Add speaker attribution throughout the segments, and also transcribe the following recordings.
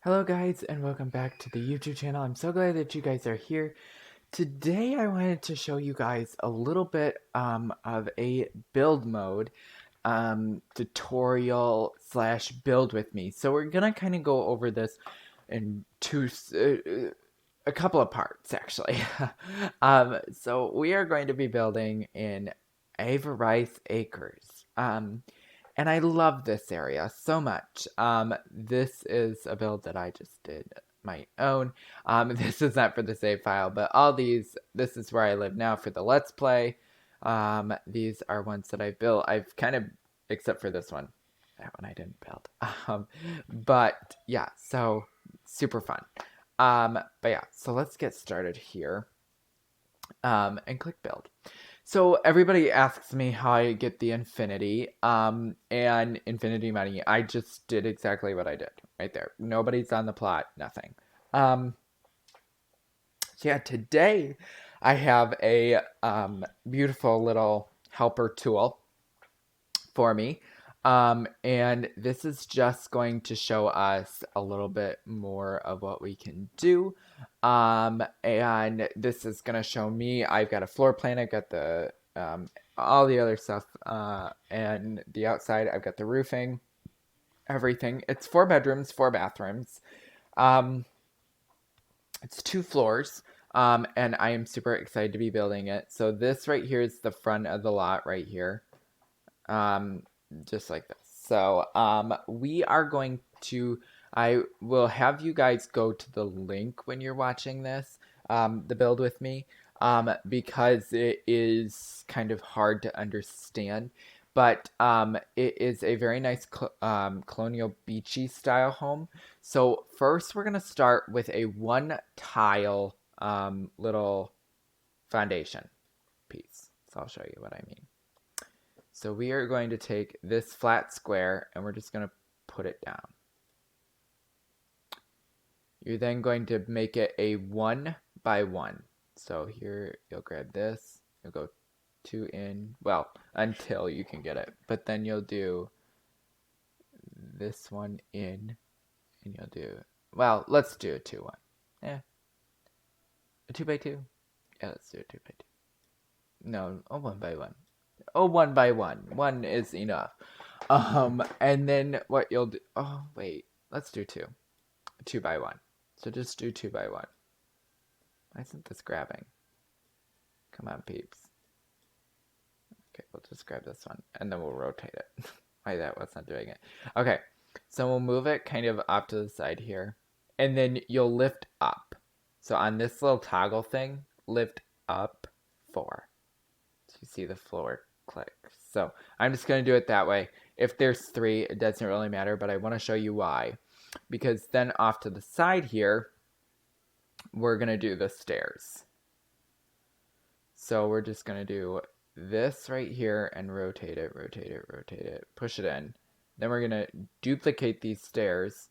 Speaker 1: Hello guys and welcome back to the YouTube channel. I'm so glad that you guys are here. Today I wanted to show you guys a little bit of a build mode tutorial slash build with me. So we're gonna kind of go over this in a couple of parts actually. So we are going to be building in Rice Acres. And I love this area so much. This is a build that I just did my own. This is not for the save file, but all these, this is where I live now for the Let's Play. These are ones that I built. I've kind of, except for this one. That one I didn't build. But yeah, so super fun. But yeah, so let's get started here. And click build. So everybody asks me how I get the infinity, and infinity money. I just did exactly what I did right there. Nobody's on the plot, nothing. So yeah, today I have a beautiful little helper tool for me. And this is just going to show us a little bit more of what we can do. And this is going to show me, I've got a floor plan, I've got the, all the other stuff, and the outside, I've got the roofing, everything. It's 4 bedrooms, 4 bathrooms. It's 2 floors. And I am super excited to be building it. So this right here is the front of the lot right here. Just like this. So we are going to, I will have you guys go to the link when you're watching this, the build with me, because it is kind of hard to understand. But it is a very nice colonial beachy style home. So first we're going to start with a 1 tile little foundation piece. So I'll show you what I mean. So we are going to take this flat square and we're just going to put it down. You're then going to make it a 1 by 1. So here you'll grab this, you'll go 2 in, well, until you can get it. But then you'll do this one in, and you'll do, well, let's do a 2 1. Yeah. A 2 by 2? Yeah, let's do a 2 by 2. No, a 1 by 1. Oh, 1 by 1. 1 is enough. And then what you'll do, oh, wait, let's do 2. 2 by 1. So just do 2 by 1. Why isn't this grabbing? Come on, peeps. Okay, we'll just grab this one, and then we'll rotate it. Why that was not doing it. Okay, so we'll move it kind of off to the side here, and then you'll lift up. So on this little toggle thing, lift up 4. So you see the floor click. So I'm just going to do it that way. If there's 3, it doesn't really matter, but I want to show you why. Because then off to the side here, we're going to do the stairs. So we're just going to do this right here and rotate it, rotate it, rotate it, push it in. Then we're going to duplicate these stairs,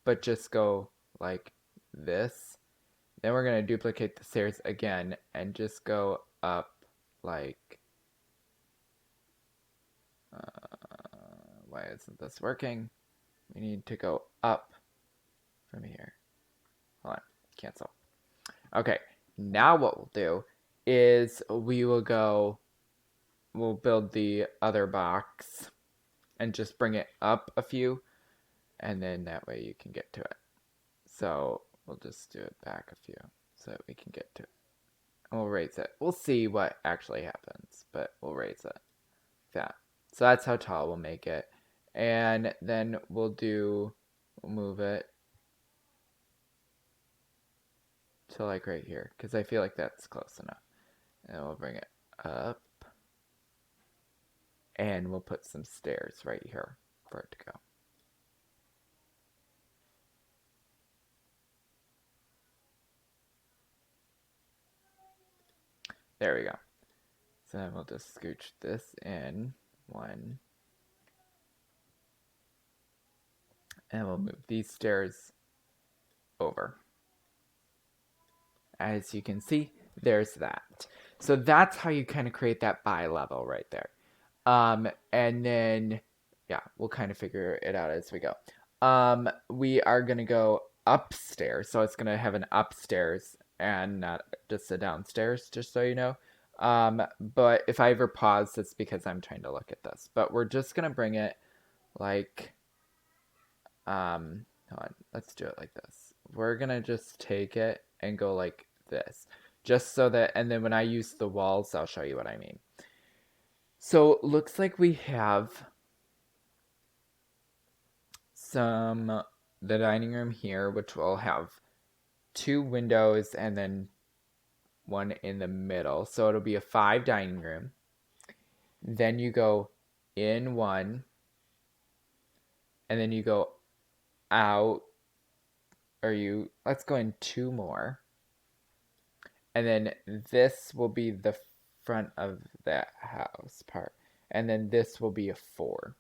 Speaker 1: but just go like this. Then we're going to duplicate the stairs again and just go up like, why isn't this working? We need to go up from here. Hold on, cancel. Okay, now what we'll do is we'll build the other box and just bring it up a few, and then that way you can get to it. So we'll just do it back a few so that we can get to it. And we'll raise it. We'll see what actually happens, but we'll raise it. That. So that's how tall we'll make it. And then we'll move it to like right here, because I feel like that's close enough. And we'll bring it up. And we'll put some stairs right here for it to go. There we go. So then we'll just scooch this in 1. And we'll move these stairs over. As you can see, there's that. So that's how you kind of create that bi-level right there. And then, yeah, we'll kind of figure it out as we go. We are going to go upstairs, so it's gonna have an upstairs and not just a downstairs, just so you know. But if I ever pause, it's because I'm trying to look at this. But we're just gonna bring it like, hold on, let's do it like this. We're gonna just take it and go like this, just so that, and then when I use the walls, I'll show you what I mean. So looks like we have the dining room here, which will have 2 windows and then one in the middle. So it'll be a 5 dining room. Then you go in one, and then you go out, let's go in 2 more. And then this will be the front of that house part. And then this will be a 4.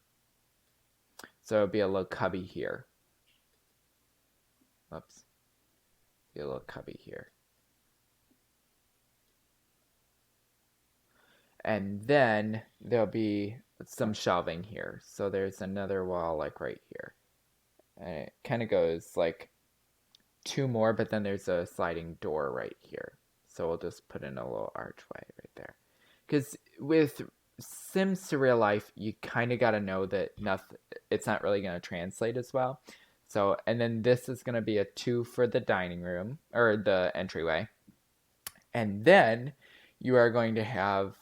Speaker 1: So it'll be a little cubby here. Oops. Be a little cubby here. And then there'll be some shelving here. So there's another wall like right here. And it kind of goes like 2 more, but then there's a sliding door right here. So we'll just put in a little archway right there. Because with Sims to real life, you kind of got to know that it's not really going to translate as well. So, and then this is going to be a 2 for the dining room, or the entryway. And then you are going to have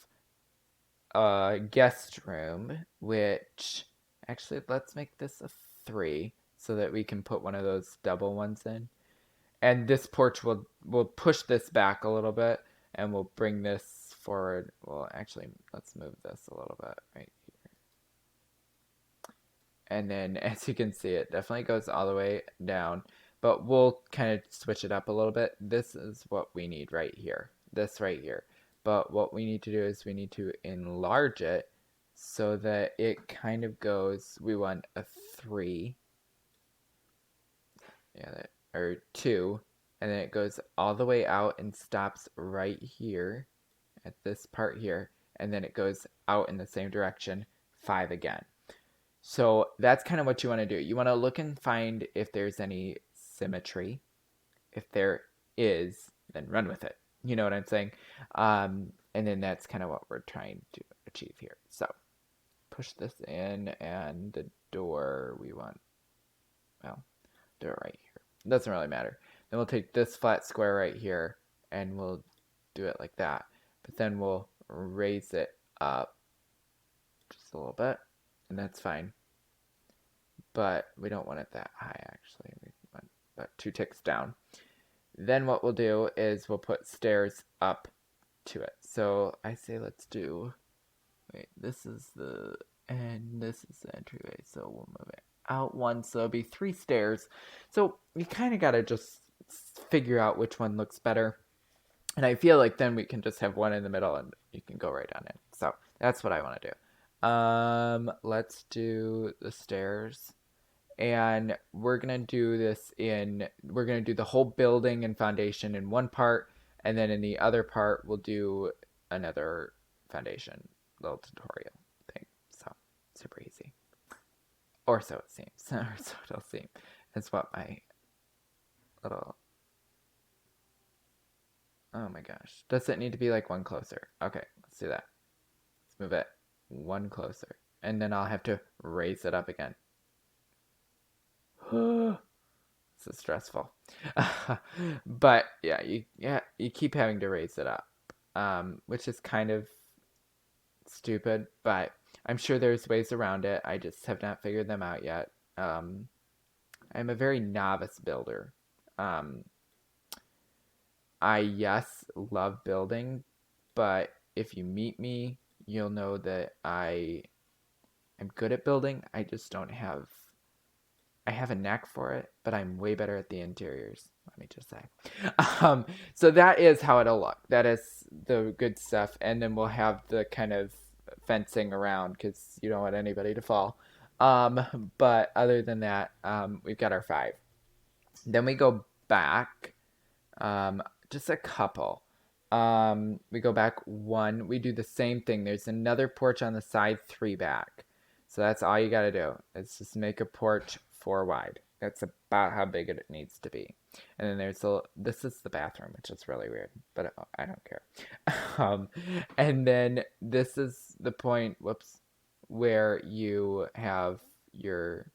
Speaker 1: a guest room, which, actually, let's make this a 3 so that we can put one of those double ones in. And this porch will push this back a little bit, and we'll bring this forward. Well, actually, let's move this a little bit right here. And then, as you can see, it definitely goes all the way down, but we'll kind of switch it up a little bit. This is what we need right here, this right here. But what we need to do is we need to enlarge it so that it kind of goes, we want a 3. Yeah, or 2, and then it goes all the way out and stops right here at this part here, and then it goes out in the same direction 5 again. So that's kind of what you want to do. You want to look and find if there's any symmetry. If there is, then run with it. You know what I'm saying? And then that's kind of what we're trying to achieve here. So push this in, and the door we want, well, do it right here. It doesn't really matter. Then we'll take this flat square right here, and we'll do it like that. But then we'll raise it up just a little bit, and that's fine. But we don't want it that high, actually. We want about 2 ticks down. Then what we'll do is we'll put stairs up to it. So I say let's do, wait, this is the, and this is the entryway. So we'll move it out 1, so it'll be 3 stairs. So you kind of got to just figure out which one looks better. And I feel like then we can just have 1 in the middle and you can go right on in. So that's what I want to do. Let's do the stairs. And we're going to do this we're going to do the whole building and foundation in one part. And then in the other part, we'll do another foundation little tutorial thing. So super easy. Or so it seems. Or so it'll seem. That's what my little... Oh my gosh. Does it need to be like 1 closer? Okay, let's do that. Let's move it 1 closer. And then I'll have to raise it up again. This is stressful. But yeah, you keep having to raise it up. Which is kind of stupid, but I'm sure there's ways around it. I just have not figured them out yet. I'm a very novice builder. I, yes, love building, but if you meet me, you'll know that I'm good at building. I just don't have... I have a knack for it, but I'm way better at the interiors, let me just say. So that is how it'll look. That is the good stuff. And then we'll have the kind of fencing around because you don't want anybody to fall. But other than that, we've got our 5. Then we go back, just a couple. We go back 1. We do the same thing. There's another porch on the side, 3 back. So that's all you got to do. Is just make a porch 4 wide. That's about how big it needs to be. And then this is the bathroom, which is really weird, but I don't care. um, and then this is the point, whoops, where you have your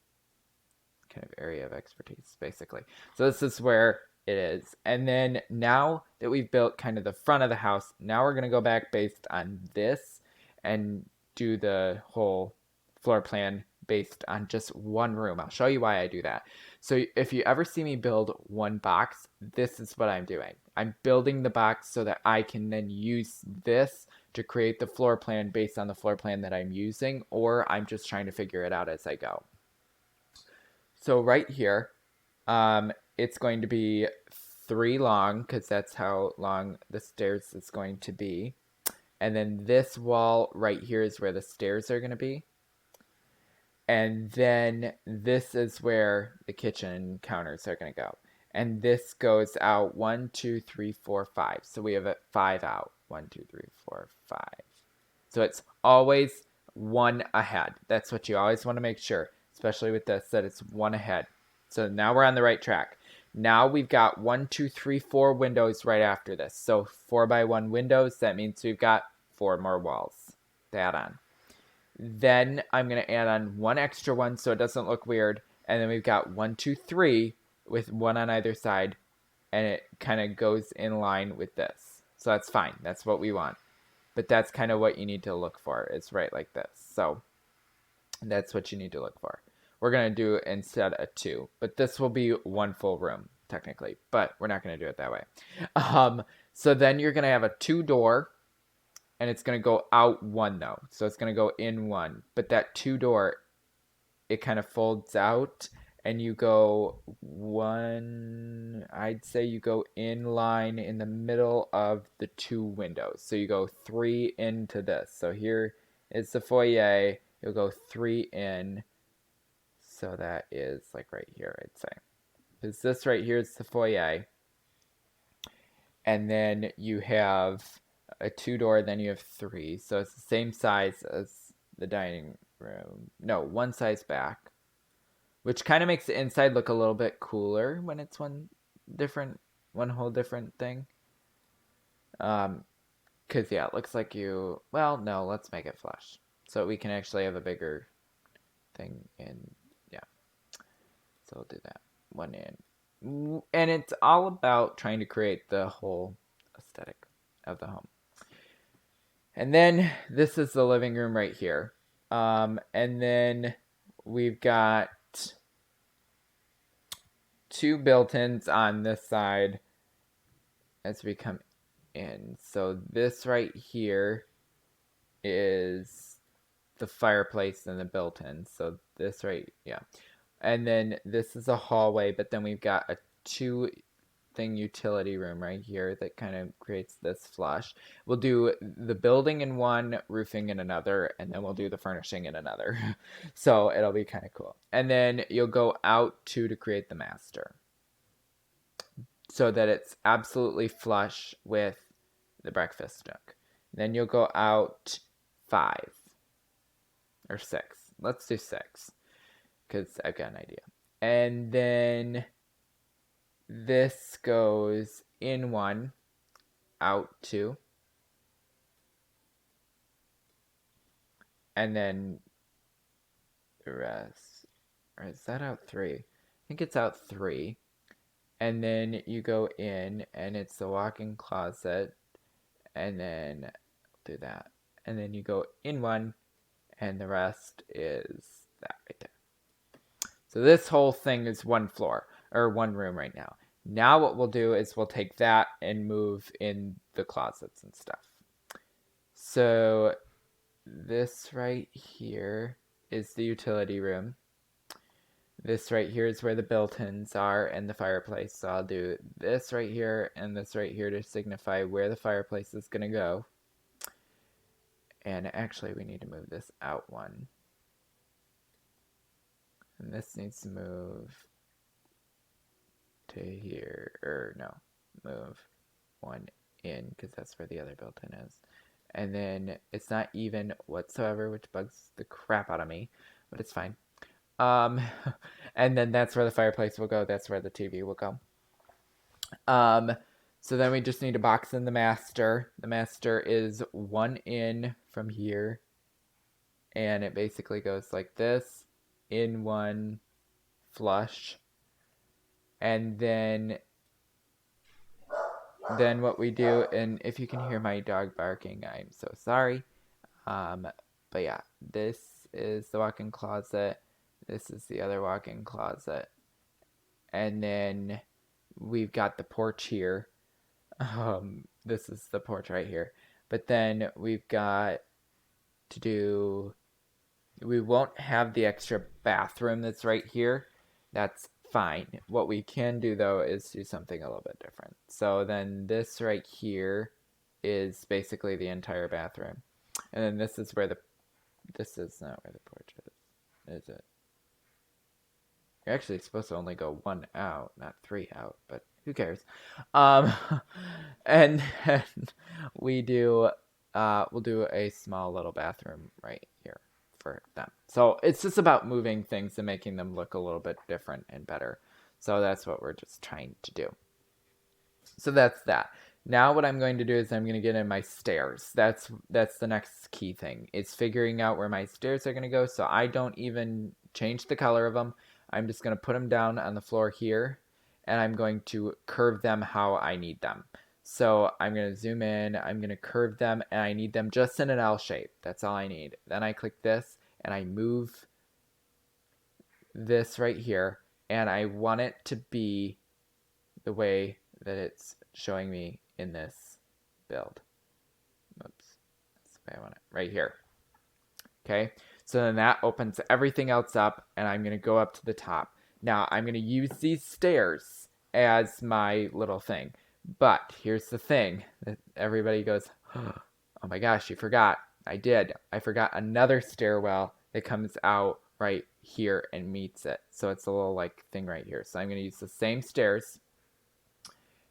Speaker 1: kind of area of expertise, basically. So this is where it is. And then now that we've built kind of the front of the house, now we're going to go back based on this and do the whole floor plan based on just one room. I'll show you why I do that. So if you ever see me build one box, this is what I'm doing. I'm building the box so that I can then use this to create the floor plan based on the floor plan that I'm using, or I'm just trying to figure it out as I go. So right here, it's going to be 3 long because that's how long the stairs is going to be. And then this wall right here is where the stairs are going to be. And then this is where the kitchen counters are going to go. And this goes out 1, 2, 3, 4, 5. So we have it 5 out. 1, 2, 3, 4, 5. So it's always 1 ahead. That's what you always want to make sure, especially with this, that it's 1 ahead. So now we're on the right track. Now we've got 1, 2, 3, 4 windows right after this. So 4 by 1 windows, that means we've got 4 more walls to add on. Then I'm going to add on 1 extra one so it doesn't look weird. And then we've got 1, 2, 3 with 1 on either side. And it kind of goes in line with this. So that's fine. That's what we want. But that's kind of what you need to look for. It's right like this. So that's what you need to look for. We're going to do instead a 2. But this will be 1 full room, technically. But we're not going to do it that way. So then you're going to have a 2 door. And it's going to go out 1, though. So it's going to go in 1. But that 2 door, it kind of folds out. And you go 1, I'd say you go in line in the middle of the 2 windows. So you go 3 into this. So here is the foyer. You'll go 3 in. So that is like right here, I'd say. Because this right here is the foyer. And then you have a 2 door, then you have 3. So it's the same size as the dining room. No, 1 size back. Which kind of makes the inside look a little bit cooler when it's one whole different thing. Because, yeah, it looks like you... Well, no, let's make it flush. So we can actually have a bigger thing in... Yeah. So we'll do that. 1 in. And it's all about trying to create the whole aesthetic of the home. And then this is the living room right here. And then we've got 2 built-ins on this side as we come in. So this right here is the fireplace and the built-in. So this right, yeah. And then this is a hallway, but then we've got a 2 thing utility room right here that kind of creates this flush. We'll do the building in 1, roofing in another, and then we'll do the furnishing in another. So it'll be kind of cool. And then you'll go out 2 to create the master, so that it's absolutely flush with the breakfast nook. Then you'll go out 5 or 6. Let's do 6 because I've got an idea. And then this goes in 1, out 2. And then the rest, or is that out 3? I think it's out 3. And then you go in, and it's the walk-in closet, and then do that. And then you go in 1, and the rest is that right there. So this whole thing is 1 floor, or 1 room right now. Now what we'll do is we'll take that and move in the closets and stuff. So this right here is the utility room. This right here is where the built-ins are and the fireplace. So I'll do this right here and this right here to signify where the fireplace is going to go. And actually we need to move this out 1. And this needs to move to here, or no, move 1 in because that's where the other built-in is. And then it's not even whatsoever, which bugs the crap out of me, but it's fine. And then that's where the fireplace will go. That's where the TV will go. Um, so then we just need to box in the master. The master is 1 in from here. And it basically goes like this. In 1, flush. And then what we do, and if you can hear my dog barking, I'm so sorry. But yeah, this is the walk-in closet. This is the other walk-in closet. And then we've got the porch here. This is the porch right here. But then we've got to do, we won't have the extra bathroom that's right here. That's fine. What we can do though is do something a little bit different. So then this right here is basically the entire bathroom. And then this is where this is not where the porch is it? You're actually supposed to only go 1 out, not 3 out, but who cares? And then we'll do a small little bathroom right here for them. So it's just about moving things and making them look a little bit different and better. So that's what we're just trying to do. So that's that. Now what I'm going to do is I'm going to get in my stairs. That's the next key thing. It's figuring out where my stairs are going to go, so I don't even change the color of them. I'm just going to put them down on the floor here, and I'm going to curve them how I need them. So I'm going to zoom in, I'm going to curve them, and I need them just in an L shape. That's all I need. Then I click this, and I move this right here, and I want it to be the way that it's showing me in this build. Oops, that's the way I want it, right here. Okay, so then that opens everything else up, and I'm going to go up to the top. Now, I'm going to use these stairs as my little thing. But here's the thing that everybody goes, oh my gosh, you forgot. I did. I forgot another stairwell that comes out right here and meets it. So it's a little like thing right here. So I'm going to use the same stairs.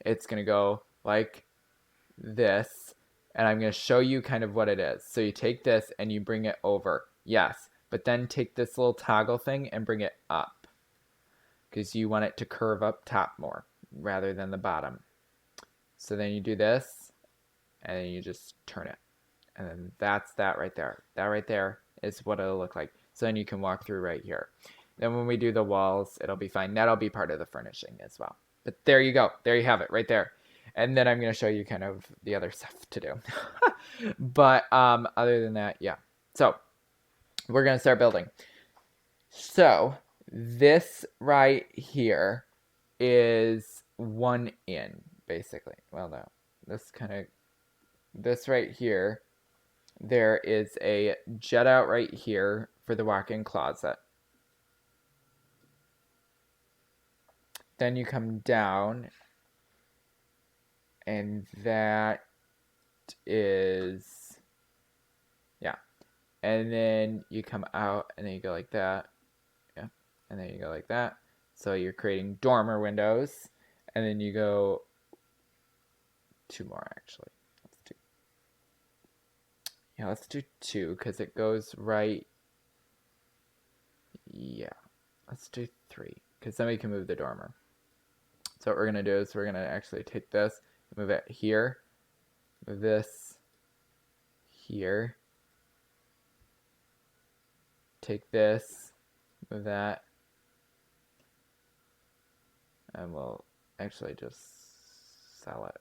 Speaker 1: It's going to go like this. And I'm going to show you kind of what it is. So you take this and you bring it over. Yes. But then take this little toggle thing and bring it up. Because you want it to curve up top more rather than the bottom. So then you do this, and then you just turn it. And then that's that right there. That right there is what it'll look like. So then you can walk through right here. Then when we do the walls, it'll be fine. That'll be part of the furnishing as well. But there you go. There you have it right there. And then I'm going to show you kind of the other stuff to do. But other than that, yeah. So we're going to start building. So this right here is 1 in. Basically, well, no, this right here, there is a jet out right here for the walk-in closet. Then you come down, and that is, yeah, and then you come out, and then you go like that, yeah, and then you go like that. So you're creating dormer windows, and then you go 2 more actually. Let's do 2 because it goes right. Yeah, let's do 3 because then we can move the dormer. So what we're gonna do is we're gonna actually take this, move it here, move this here, take this, move that, and we'll actually just sell it.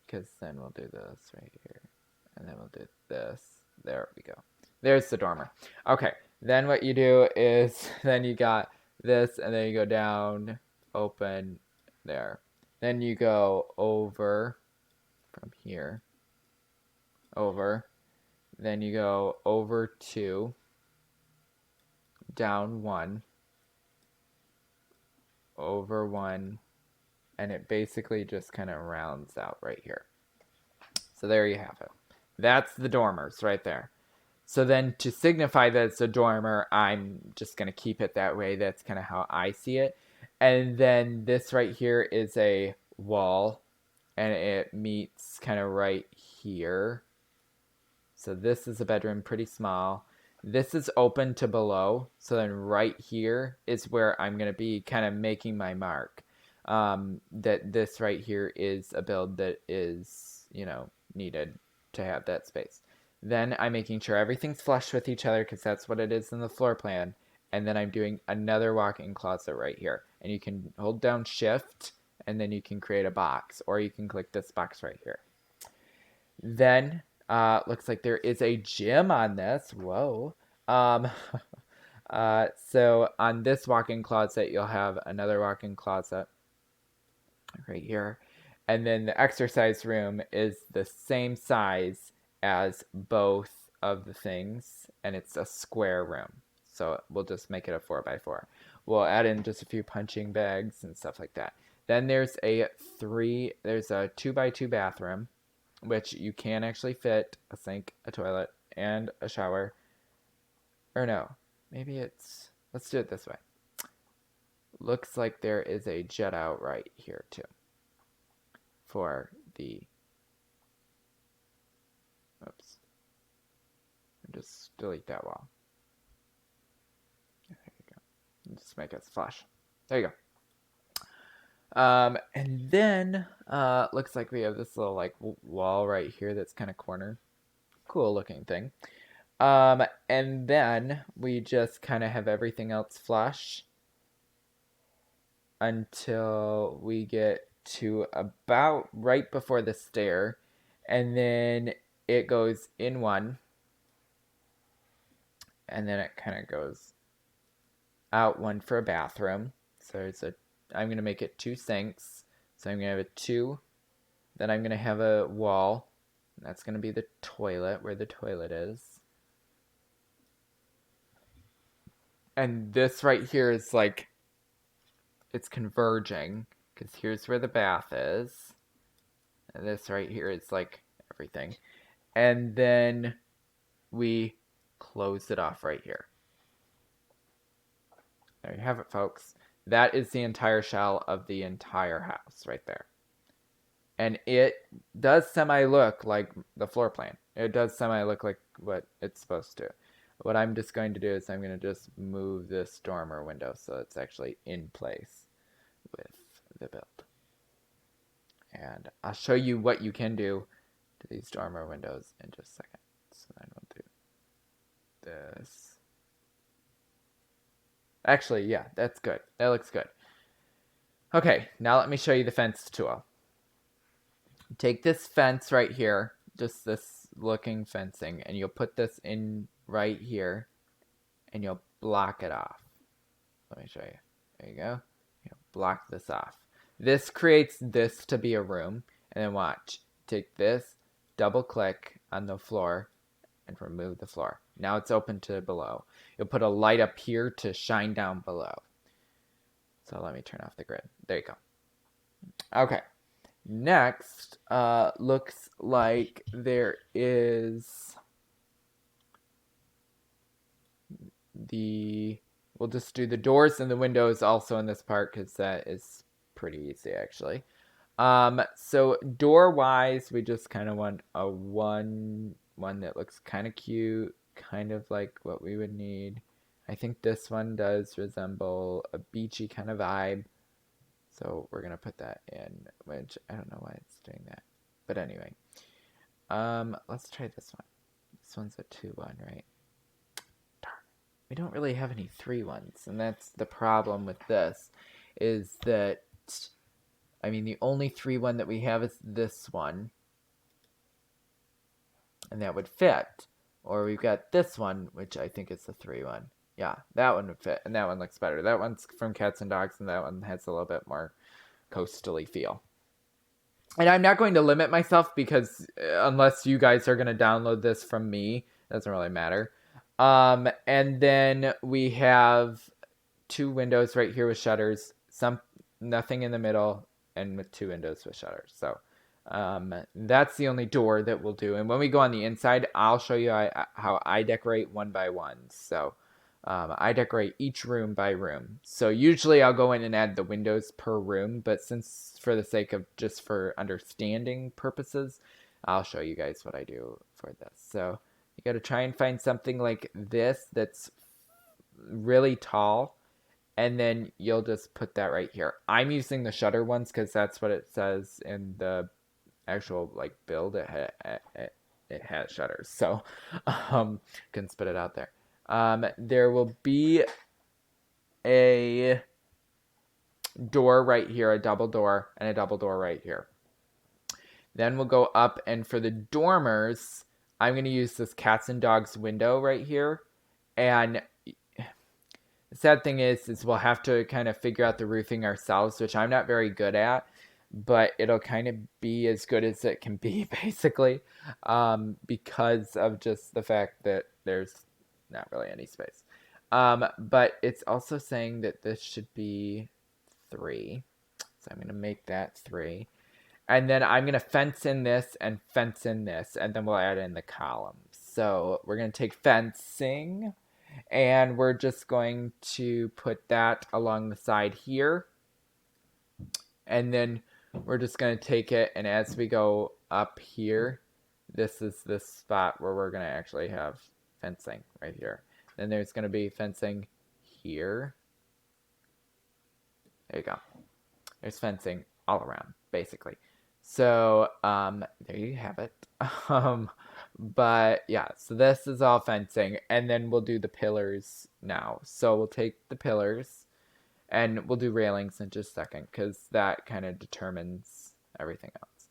Speaker 1: Because then we'll do this right here. And then we'll do this. There we go. There's the dormer. Okay. Then what you do is, then you got this, and then you go down, open, there. Then you go over, from here, over. Then you go over 2, down 1, over 1, and it basically just kind of rounds out right here. So there you have it. That's the dormers right there. So then to signify that it's a dormer, I'm just going to keep it that way. That's kind of how I see it. And then this right here is a wall, and it meets kind of right here. So this is a bedroom, pretty small. This is open to below. So then right here is where I'm going to be kind of making my mark. That this right here is a build that is, needed to have that space. Then I'm making sure everything's flush with each other because that's what it is in the floor plan. And then I'm doing another walk-in closet right here. And you can hold down shift and then you can create a box, or you can click this box right here. Then looks like there is a gym on this. Whoa. Um, so on this walk-in closet, you'll have another walk-in closet right here. And then the exercise room is the same size as both of the things, and it's a square room. So we'll just make it a 4x4. We'll add in just a few punching bags and stuff like that. Then there's a 2x2 bathroom, which you can actually fit a sink, a toilet, and a shower. Or no, maybe let's do it this way. Looks like there is a jet out right here too. For the, oops, just delete that wall. There you go. Just make it flush. There you go. And then looks like we have this little like wall right here that's kind of corner. Cool looking thing. And then we just kind of have everything else flush until we get to about right before the stair, and then it goes in one, and then it kind of goes out one for a bathroom. So I'm going to make it 2 sinks. So I'm going to have a 2, then I'm going to have a wall. That's going to be the toilet, where the toilet is. And this right here is like, it's converging, because here's where the bath is. And this right here is like everything. And then we close it off right here. There you have it, folks. That is the entire shell of the entire house right there. And it does semi-look like the floor plan. It does semi-look like what it's supposed to. What I'm just going to do is I'm going to just move this dormer window so it's actually in place with the build. And I'll show you what you can do to these dormer windows in just a second. So then we'll do this. Actually, yeah, that's good. That looks good. Okay, now let me show you the fence tool. Take this fence right here, just this looking fencing, and you'll put this in right here, and you'll block it off. Let me show you. There you go. You'll block this off. This creates this to be a room, and then watch. Take this, double click on the floor, and remove the floor. Now it's open to below. You'll put a light up here to shine down below. So let me turn off the grid. There you go. Okay. Next, looks like there is we'll just do the doors and the windows also in this part because that is pretty easy actually. So door wise, we just kind of want a one that looks kind of cute, kind of like what we would need. I think this one does resemble a beachy kind of vibe. So we're going to put that in, which I don't know why it's doing that. But anyway, let's try this one. This one's a 2-1, right? Darn. We don't really have any 3-1s, and that's the problem with this, is that, I mean, the only 3-1 that we have is this one, and that would fit. Or we've got this one, which I think is the 3-1. Yeah, that one would fit, and that one looks better. That one's from Cats and Dogs, and that one has a little bit more coastally feel. And I'm not going to limit myself because unless you guys are going to download this from me, it doesn't really matter. And then we have 2 windows right here with shutters, nothing in the middle, and with 2 windows with shutters. So that's the only door that we'll do. And when we go on the inside, I'll show you how I decorate one by one. So I decorate each room by room. So usually I'll go in and add the windows per room, but since for the sake of just for understanding purposes, I'll show you guys what I do for this. So You got to try and find something like this that's really tall, and then you'll just put that right here. I'm using the shutter ones because that's what it says in the actual like build. It has shutters, so can spit it out there. There will be a door right here, a double door, and a double door right here. Then we'll go up, and for the dormers, I'm going to use this cats and dogs window right here. And the sad thing is we'll have to kind of figure out the roofing ourselves, which I'm not very good at, but it'll kind of be as good as it can be, basically, because of just the fact that there's not really any space. But it's also saying that this should be 3. So I'm going to make that 3. And then I'm going to fence in this and fence in this, and then we'll add in the columns. So we're going to take fencing, and we're just going to put that along the side here. And then we're just going to take it, and as we go up here, this is this spot where we're going to actually have fencing right here. Then there's going to be fencing here. There you go. There's fencing all around, basically. So, there you have it. But yeah, so this is all fencing, and then we'll do the pillars now. So we'll take the pillars, and we'll do railings in just a second, because that kind of determines everything else.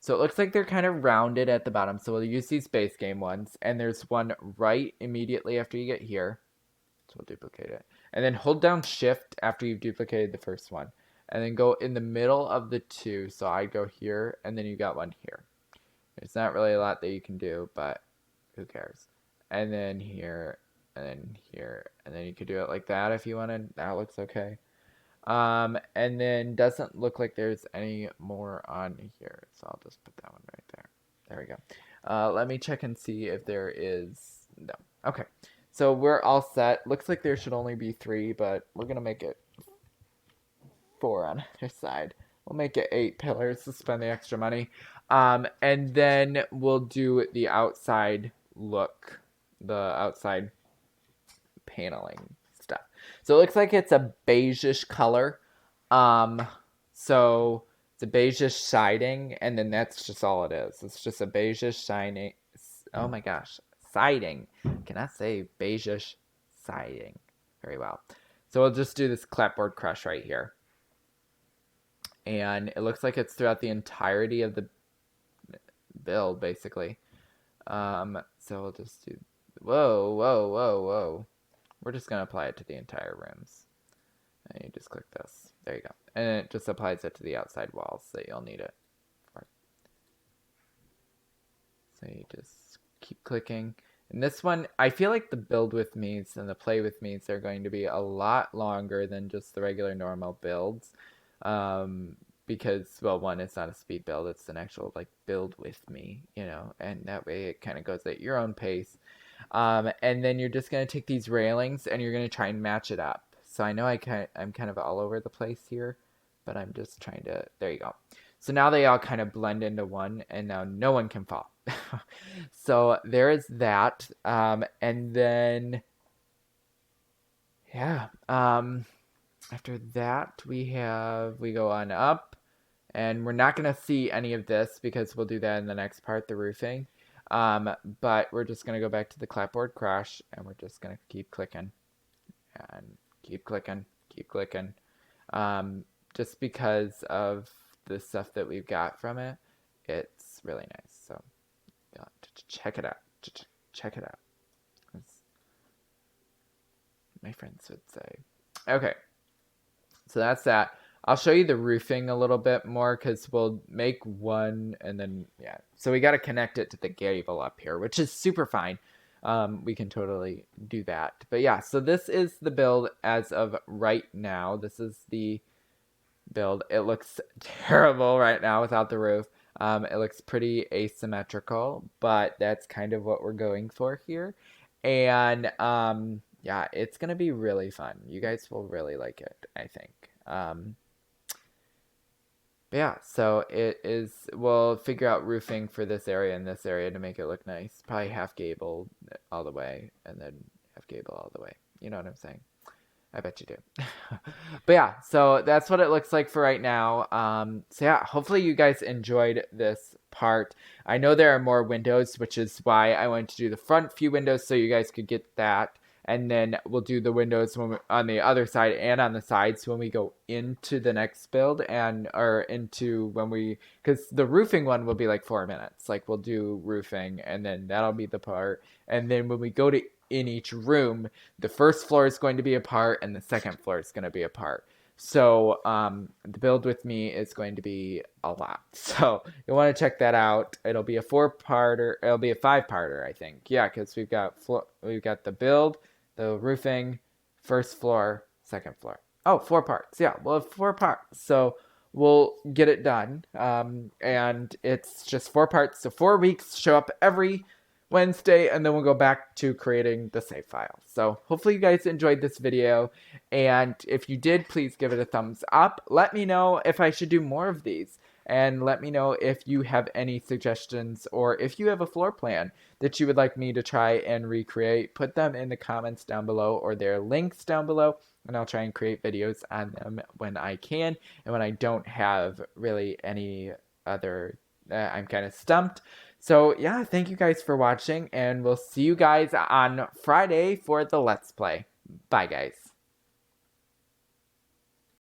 Speaker 1: So it looks like they're kind of rounded at the bottom, so we'll use these base game ones, and there's one right immediately after you get here. So we'll duplicate it. And then hold down shift after you've duplicated the first one. And then go in the middle of the 2. So I go here, and then you got one here. There's not really a lot that you can do, but who cares? And then here, and then here, and then you could do it like that if you wanted. That looks okay. And then doesn't look like there's any more on here. So I'll just put that one right there. There we go. Let me check and see if there is. No. Okay. So we're all set. Looks like there should only be 3, but we're going to make it 4 on either side. We'll make it 8 pillars to spend the extra money. And then we'll do the outside look, the outside paneling stuff. So it looks like it's a beigeish color. So it's a beigeish siding, and then that's just all it is. It's just a beigeish siding. Oh my gosh, siding. Cannot say beigeish siding very well. So we'll just do this clapboard crush right here. And it looks like it's throughout the entirety of the build, basically. So we'll just do... Whoa. We're just going to apply it to the entire rooms. And you just click this. There you go. And it just applies it to the outside walls that you'll need it for. So you just keep clicking. And this one, I feel like the build with me's and the play with me's are going to be a lot longer than just the regular normal builds. Because, well, one, it's not a speed build, it's an actual, like, build with me, you know, and that way it kind of goes at your own pace. And then you're just going to take these railings and you're going to try and match it up. So I know I'm kind of all over the place here, but I'm just trying to, there you go. So now they all kind of blend into one, and now no one can fall. So there is that. And then, yeah, after that, we go on up, and we're not going to see any of this because we'll do that in the next part, the roofing. But we're just going to go back to the clapboard crash, and we're just going to keep clicking and keep clicking. Just because of the stuff that we've got from it, it's really nice. So yeah, check it out. Check it out. As my friends would say. Okay. So that's that. I'll show you the roofing a little bit more because we'll make one and then, yeah. So we got to connect it to the gable up here, which is super fine. We can totally do that. But yeah, so this is the build as of right now. This is the build. It looks terrible right now without the roof. It looks pretty asymmetrical, but that's kind of what we're going for here. And yeah, it's going to be really fun. You guys will really like it, I think. But yeah, so we'll figure out roofing for this area and this area to make it look nice. Probably half gable all the way, and then half gable all the way. You know what I'm saying? I bet you do. But yeah, so that's what it looks like for right now. So yeah, hopefully you guys enjoyed this part. I know there are more windows, which is why I wanted to do the front few windows so you guys could get that. And then we'll do the windows on the other side and on the sides when we go into the next build or into when because the roofing one will be like 4 minutes. Like we'll do roofing and then that'll be the part. And then when we go to in each room, the first floor is going to be a part and the second floor is going to be a part. So the build with me is going to be a lot. So you'll want to check that out. It'll be a 4-parter. It'll be a 5-parter, I think. Yeah, because we've got the build, the roofing, first floor, second floor. Oh, 4 parts. Yeah, we'll have 4 parts. So we'll get it done. And it's just 4 parts. So 4 weeks, show up every Wednesday, and then we'll go back to creating the save file. So hopefully you guys enjoyed this video, and if you did, please give it a thumbs up. Let me know if I should do more of these, and let me know if you have any suggestions or if you have a floor plan that you would like me to try and recreate. Put them in the comments down below, or there are links down below, and I'll try and create videos on them when I can, and when I don't have really any other I'm kind of stumped. So yeah, thank you guys for watching, and we'll see you guys on Friday for the Let's Play. Bye, guys.